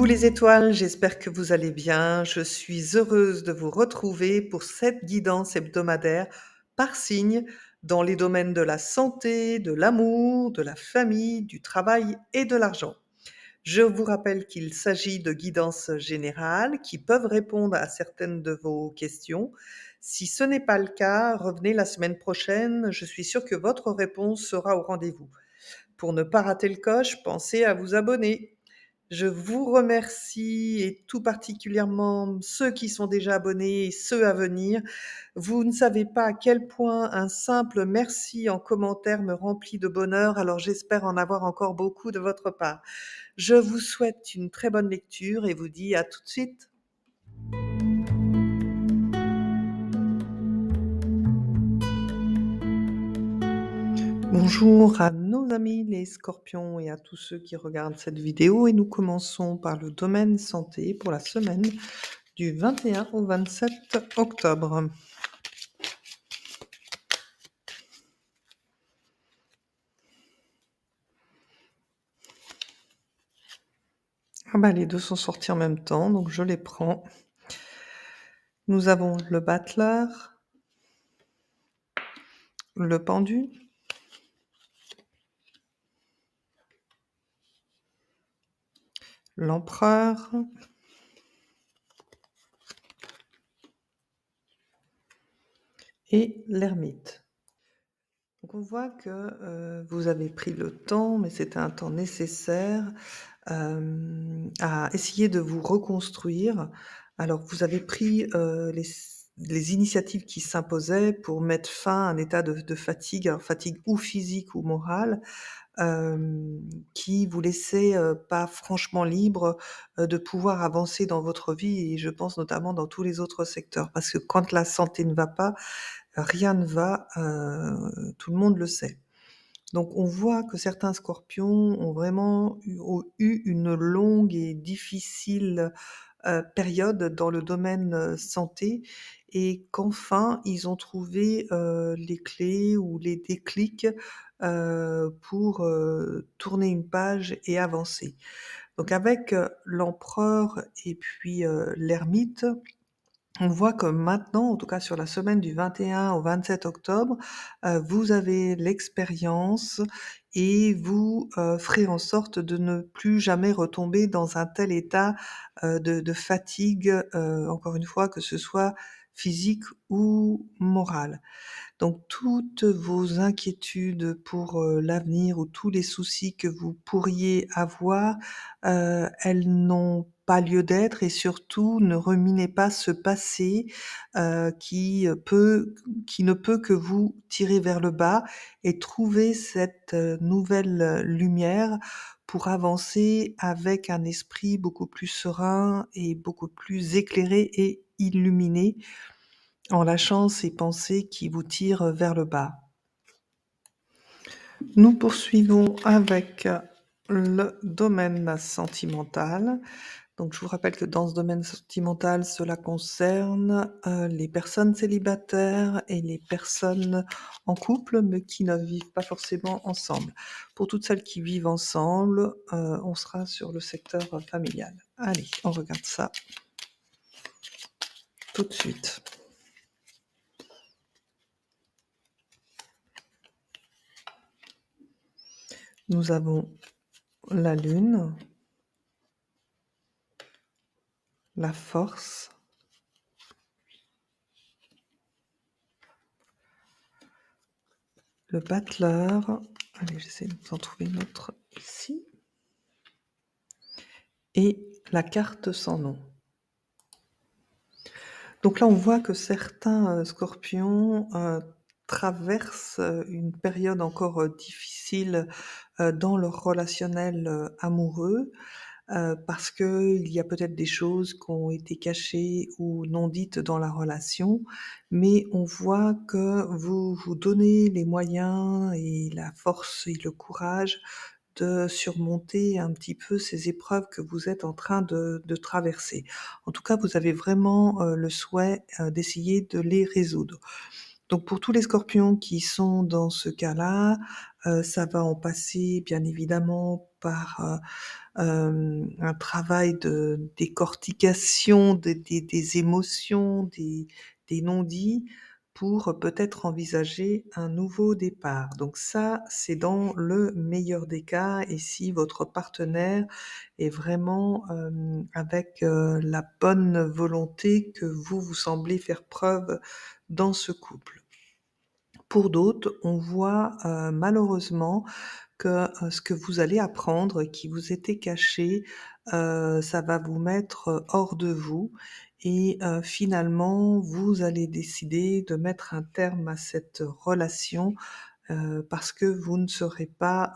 les étoiles, j'espère que vous allez bien. Je suis heureuse de vous retrouver pour cette guidance hebdomadaire par signe dans les domaines de la santé, de l'amour, de la famille, du travail et de l'argent. Je vous rappelle qu'il s'agit de guidances générales qui peuvent répondre à certaines de vos questions. Si ce n'est pas le cas, revenez la semaine prochaine. Je suis sûre que votre réponse sera au rendez-vous. Pour ne pas rater le coche, pensez à vous abonner. Je vous remercie et tout particulièrement ceux qui sont déjà abonnés et ceux à venir. Vous ne savez pas à quel point un simple merci en commentaire me remplit de bonheur, alors j'espère en avoir encore beaucoup de votre part. Je vous souhaite une très bonne lecture et vous dis à tout de suite. Bonjour à nos amis les scorpions et à tous ceux qui regardent cette vidéo et nous commençons par le domaine santé pour la semaine du 21 au 27 octobre. Ah bah, les deux sont sortis en même temps, donc je les prends. Nous avons le battleur, le pendu, l'empereur et l'ermite. Donc on voit que vous avez pris le temps, mais c'était un temps nécessaire à essayer de vous reconstruire. Alors vous avez pris les initiatives qui s'imposaient pour mettre fin à un état de fatigue, alors fatigue ou physique ou morale, qui vous laissait pas franchement libre de pouvoir avancer dans votre vie et je pense notamment dans tous les autres secteurs. Parce que quand la santé ne va pas, rien ne va, tout le monde le sait. Donc on voit que certains scorpions ont vraiment eu une longue et difficile, période dans le domaine, santé et qu'enfin ils ont trouvé, les clés ou les déclics, pour, tourner une page et avancer. Donc avec, l'empereur et puis, l'ermite, on voit que maintenant, en tout cas sur la semaine du 21 au 27 octobre, vous avez l'expérience et vous, ferez en sorte de ne plus jamais retomber dans un tel état, de fatigue, encore une fois, que ce soit physique ou morale. Donc toutes vos inquiétudes pour, l'avenir ou tous les soucis que vous pourriez avoir, elles n'ont pas lieu d'être et surtout ne ruminez pas ce passé, qui ne peut que vous tirer vers le bas et trouver cette, nouvelle, lumière pour avancer avec un esprit beaucoup plus serein et beaucoup plus éclairé et illuminé en lâchant ces pensées qui vous tirent vers le bas. Nous poursuivons avec le domaine sentimental. Donc je vous rappelle que dans ce domaine sentimental, cela concerne, les personnes célibataires et les personnes en couple, mais qui ne vivent pas forcément ensemble. Pour toutes celles qui vivent ensemble, on sera sur le secteur familial. Allez, on regarde ça tout de suite. Nous avons la lune, la force, le battleur. Allez, j'essaie de vous en trouver une autre ici. Et la carte sans nom. Donc là, on voit que certains, scorpions, traversent, une période encore, difficile, dans leur relationnel, amoureux, parce qu'il y a peut-être des choses qui ont été cachées ou non dites dans la relation, mais on voit que vous vous donnez les moyens et la force et le courage de surmonter un petit peu ces épreuves que vous êtes en train de traverser. En tout cas, vous avez vraiment, le souhait, d'essayer de les résoudre. Donc pour tous les scorpions qui sont dans ce cas-là, ça va en passer bien évidemment par, un travail de décortication des émotions, des non-dits pour peut-être envisager un nouveau départ. Donc ça, c'est dans le meilleur des cas et si votre partenaire est vraiment, avec, la bonne volonté que vous, vous semblez faire preuve dans ce couple. Pour d'autres, on voit, malheureusement que, ce que vous allez apprendre qui vous était caché, ça va vous mettre, hors de vous et finalement, vous allez décider de mettre un terme à cette relation, parce que vous ne saurez pas,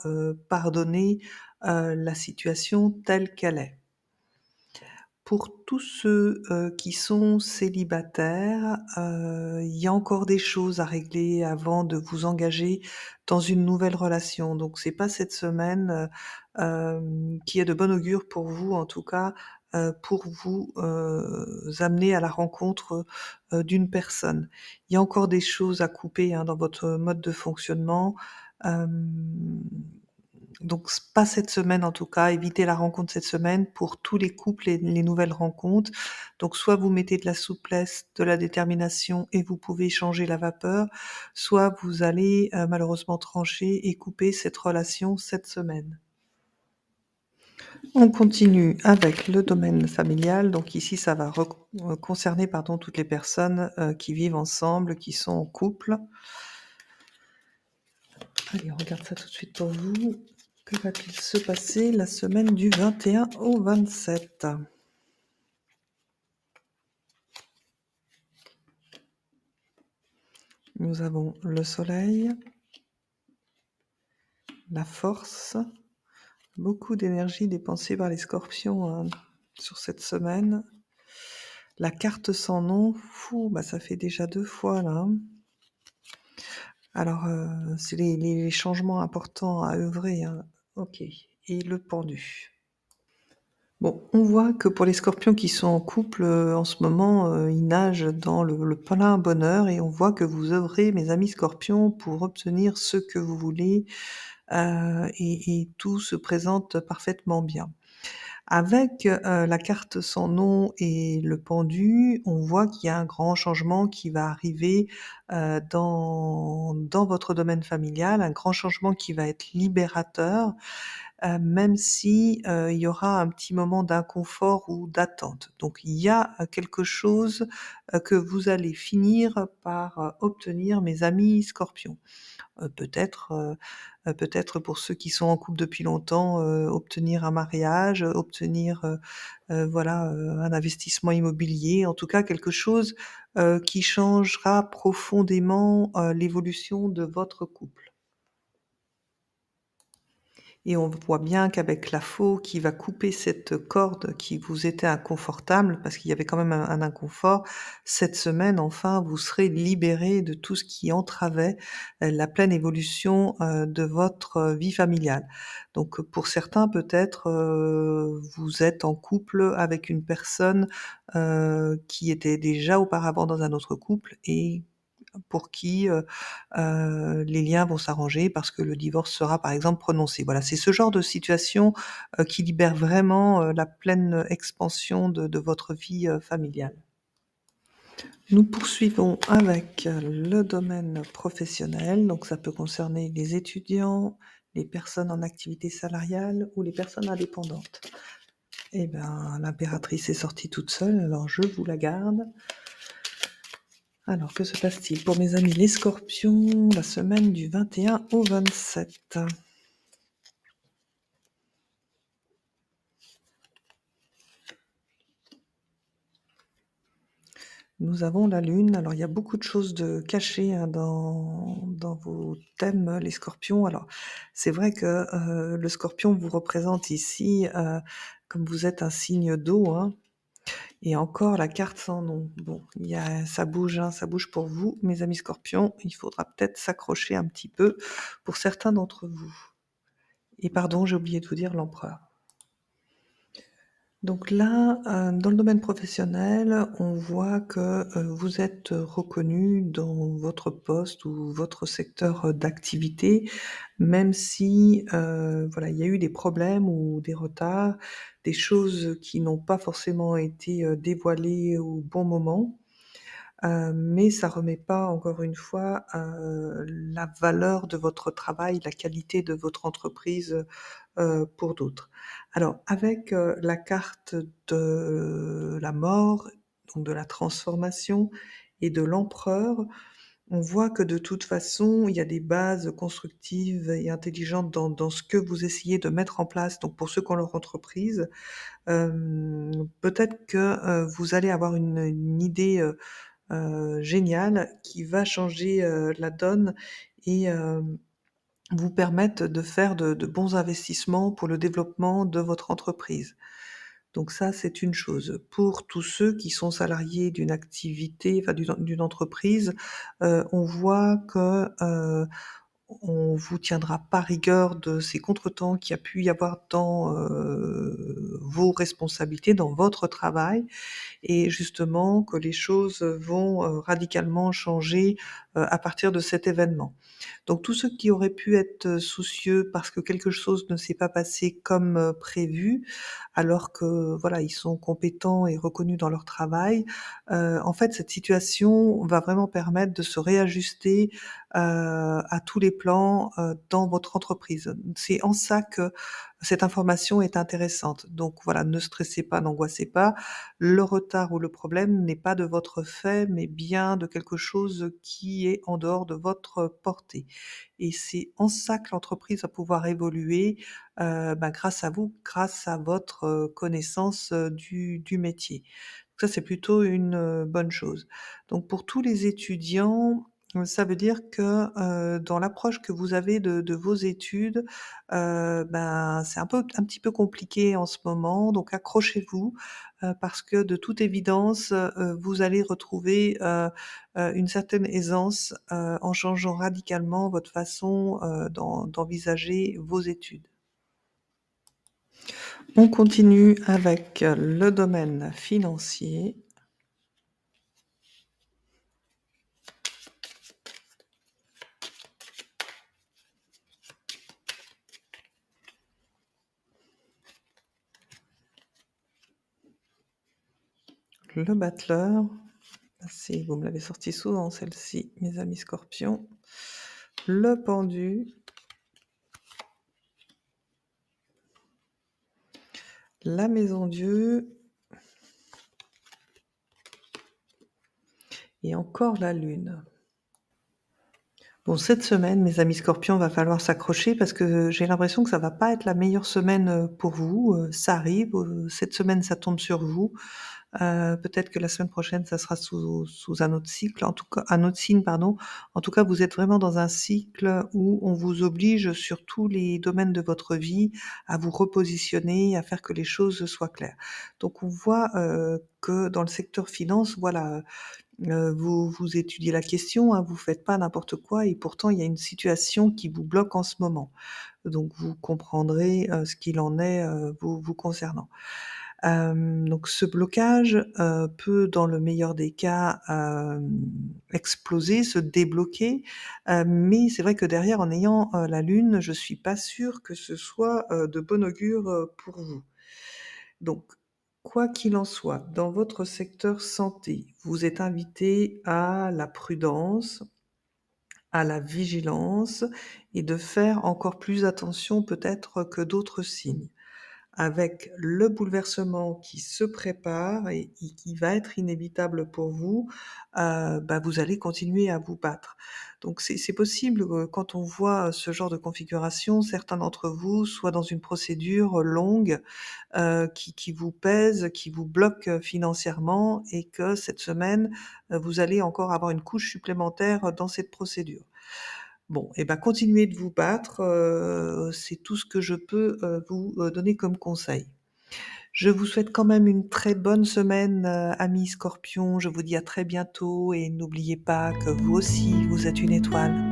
pardonner, la situation telle qu'elle est. Pour tous ceux, qui sont célibataires, il y a encore des choses à régler avant de vous engager dans une nouvelle relation. Donc c'est pas cette semaine, qui est de bon augure pour vous, en tout cas, pour vous, amener à la rencontre, d'une personne. Il y a encore des choses à couper, hein, dans votre mode de fonctionnement, hem donc pas cette semaine en tout cas, évitez la rencontre cette semaine pour tous les couples et les nouvelles rencontres. Donc soit vous mettez de la souplesse, de la détermination et vous pouvez changer la vapeur, soit vous allez, malheureusement trancher et couper cette relation cette semaine. On continue avec le domaine familial, donc ici ça va concerner pardon, toutes les personnes, qui vivent ensemble, qui sont en couple. Allez, on regarde ça tout de suite pour vous. Que va-t-il se passer la semaine du 21 au 27? Nous avons le soleil, la force, beaucoup d'énergie dépensée par les scorpions, sur cette semaine. La carte sans nom, fou, bah, ça fait déjà 2 fois là, hein. Alors, c'est les changements importants à œuvrer, hein. OK et le pendu. Bon, on voit que pour les scorpions qui sont en couple, en ce moment, ils nagent dans le plein bonheur et on voit que vous œuvrez, mes amis scorpions, pour obtenir ce que vous voulez, et tout se présente parfaitement bien. Avec, la carte sans nom et le pendu, on voit qu'il y a un grand changement qui va arriver, dans votre domaine familial, un grand changement qui va être libérateur, même si, il y aura un petit moment d'inconfort ou d'attente. Donc il y a, quelque chose, que vous allez finir par, obtenir, mes amis scorpions. Peut-être pour ceux qui sont en couple depuis longtemps, obtenir un mariage, obtenir, voilà, un investissement immobilier, en tout cas quelque chose, qui changera profondément, l'évolution de votre couple. Et on voit bien qu'avec la faux qui va couper cette corde qui vous était inconfortable, parce qu'il y avait quand même un inconfort, cette semaine, enfin, vous serez libérés de tout ce qui entravait, la pleine évolution, de votre, vie familiale. Donc, pour certains, peut-être, vous êtes en couple avec une personne, qui était déjà auparavant dans un autre couple et pour qui, les liens vont s'arranger parce que le divorce sera, par exemple, prononcé. Voilà, c'est ce genre de situation, qui libère vraiment, la pleine expansion de votre vie, familiale. Nous poursuivons avec, le domaine professionnel, donc ça peut concerner les étudiants, les personnes en activité salariale ou les personnes indépendantes. Eh ben, l'impératrice est sortie toute seule, alors je vous la garde. Alors, que se passe-t-il pour mes amis les scorpions, la semaine du 21 au 27? Nous avons la lune. Alors, il y a beaucoup de choses de cachées, hein, dans vos thèmes, les scorpions. Alors, c'est vrai que, le scorpion vous représente ici, comme vous êtes un signe d'eau, hein, et encore la carte sans nom. Bon, il y a ça bouge, hein, ça bouge pour vous, mes amis scorpions. Il faudra peut-être s'accrocher un petit peu pour certains d'entre vous. Et pardon, j'ai oublié de vous dire l'empereur. Donc là, dans le domaine professionnel, on voit que, vous êtes reconnu dans votre poste ou votre secteur, d'activité, même si, voilà, il y a eu des problèmes ou des retards, des choses qui n'ont pas forcément été, dévoilées au bon moment. Mais ça remet pas, encore une fois, la valeur de votre travail, la qualité de votre entreprise, pour d'autres. Alors avec, la carte de la mort, donc de la transformation et de l'empereur, on voit que de toute façon, il y a des bases constructives et intelligentes dans ce que vous essayez de mettre en place, donc pour ceux qui ont leur entreprise. Peut-être que, vous allez avoir une idée, géniale qui va changer, la donne et vous permettre de faire de bons investissements pour le développement de votre entreprise. Donc ça, c'est une chose. Pour tous ceux qui sont salariés d'une activité, enfin d'une entreprise, on voit que, on vous tiendra pas rigueur de ces contretemps qu'il y a pu y avoir dans, vos responsabilités, dans votre travail et justement que les choses vont, radicalement changer, à partir de cet événement. Donc tous ceux qui auraient pu être, soucieux parce que quelque chose ne s'est pas passé comme, prévu, alors que voilà, ils sont compétents et reconnus dans leur travail, en fait, cette situation va vraiment permettre de se réajuster, à tous les plans, dans votre entreprise. C'est en ça que cette information est intéressante. Donc voilà, ne stressez pas, n'angoissez pas. Le retard ou le problème n'est pas de votre fait, mais bien de quelque chose qui est en dehors de votre portée et c'est en ça que l'entreprise va pouvoir évoluer, grâce à vous, grâce à votre, connaissance, du métier. Ça, c'est plutôt une, bonne chose. Donc pour tous les étudiants, ça veut dire que, dans l'approche que vous avez de vos études, c'est un petit peu compliqué en ce moment, donc accrochez-vous, parce que de toute évidence, vous allez retrouver, une certaine aisance, en changeant radicalement votre façon, d'envisager vos études. On continue avec le domaine financier, le battleur, c'est vous me l'avez sorti souvent celle-ci, mes amis scorpions, le pendu, la maison Dieu et encore la lune. Bon, cette semaine, mes amis scorpions, va falloir s'accrocher parce que j'ai l'impression que ça va pas être la meilleure semaine, pour vous, ça arrive, cette semaine, ça tombe sur vous. Peut-être que la semaine prochaine, ça sera sous un autre cycle, en tout cas un autre signe, pardon. En tout cas, vous êtes vraiment dans un cycle où on vous oblige sur tous les domaines de votre vie à vous repositionner, à faire que les choses soient claires. Donc on voit, que dans le secteur finance, voilà, vous étudiez la question, hein, vous faites pas n'importe quoi et pourtant il y a une situation qui vous bloque en ce moment. Donc vous comprendrez, ce qu'il en est, vous concernant. Donc ce blocage, peut dans le meilleur des cas, exploser, se débloquer, mais c'est vrai que derrière en ayant, la lune, je suis pas sûre que ce soit, de bon augure, pour vous. Donc, quoi qu'il en soit, dans votre secteur santé, vous êtes invité à la prudence, à la vigilance et de faire encore plus attention peut-être que d'autres signes avec le bouleversement qui se prépare et qui va être inévitable pour vous, vous allez continuer à vous battre. Donc c'est possible, quand on voit ce genre de configuration, certains d'entre vous soient dans une procédure longue, qui vous pèse, qui vous bloque, financièrement et que cette semaine, vous allez encore avoir une couche supplémentaire dans cette procédure. Bon et continuez de vous battre, c'est tout ce que je peux, vous, donner comme conseil. Je vous souhaite quand même une très bonne semaine, amis scorpions. Je vous dis à très bientôt et n'oubliez pas que vous aussi, vous êtes une étoile.